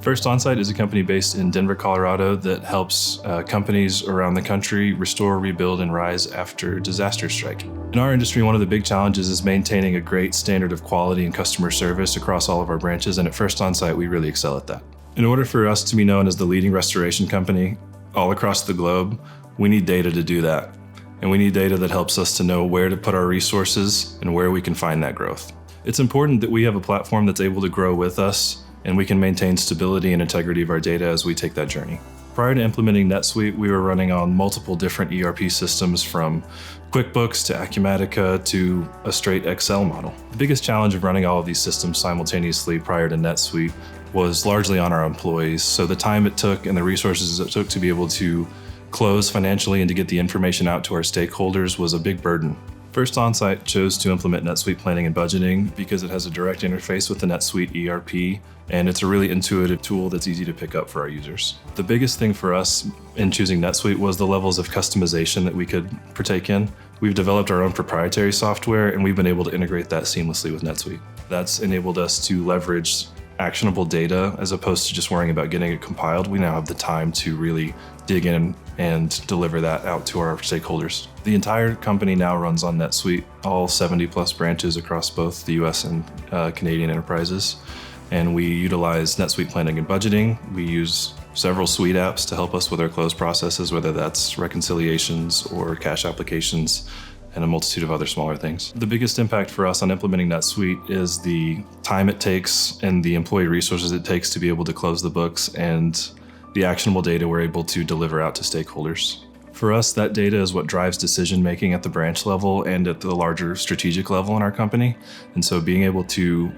First Onsite is a company based in Denver, Colorado that helps companies around the country restore, rebuild, and rise after disaster strike. In our industry, one of the big challenges is maintaining a great standard of quality and customer service across all of our branches, and at First Onsite, we really excel at that. In order for us to be known as the leading restoration company all across the globe, we need data to do that. And we need data that helps us to know where to put our resources and where we can find that growth. It's important that we have a platform that's able to grow with us and we can maintain stability and integrity of our data as we take that journey. Prior to implementing NetSuite, we were running on multiple different ERP systems, from QuickBooks to Acumatica to a straight Excel model. The biggest challenge of running all of these systems simultaneously prior to NetSuite was largely on our employees. So the time it took and the resources it took to be able to close financially and to get the information out to our stakeholders was a big burden. First Onsite chose to implement NetSuite planning and budgeting because it has a direct interface with the NetSuite ERP, and it's a really intuitive tool that's easy to pick up for our users. The biggest thing for us in choosing NetSuite was the levels of customization that we could partake in. We've developed our own proprietary software, and we've been able to integrate that seamlessly with NetSuite. That's enabled us to leverage actionable data as opposed to just worrying about getting it compiled. We now have the time to really dig in and deliver that out to our stakeholders. The entire company now runs on NetSuite, all 70 plus branches across both the US and Canadian enterprises. And we utilize NetSuite planning and budgeting. We use several suite apps to help us with our close processes, whether that's reconciliations or cash applications, and a multitude of other smaller things. The biggest impact for us on implementing NetSuite is the time it takes and the employee resources it takes to be able to close the books, and the actionable data we're able to deliver out to stakeholders. For us, that data is what drives decision making at the branch level and at the larger strategic level in our company. And so being able to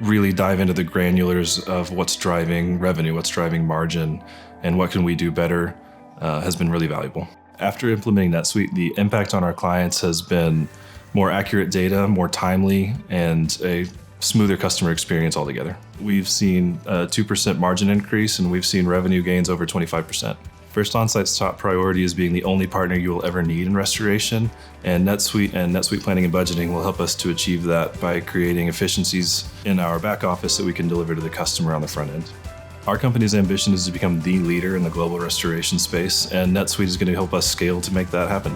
really dive into the granulars of what's driving revenue, what's driving margin, and what can we do better has been really valuable. After implementing NetSuite, the impact on our clients has been more accurate data, more timely, and a smoother customer experience altogether. We've seen a 2% margin increase, and we've seen revenue gains over 25%. First Onsite's top priority is being the only partner you will ever need in restoration, and NetSuite planning and budgeting will help us to achieve that by creating efficiencies in our back office that we can deliver to the customer on the front end. Our company's ambition is to become the leader in the global restoration space, and NetSuite is going to help us scale to make that happen.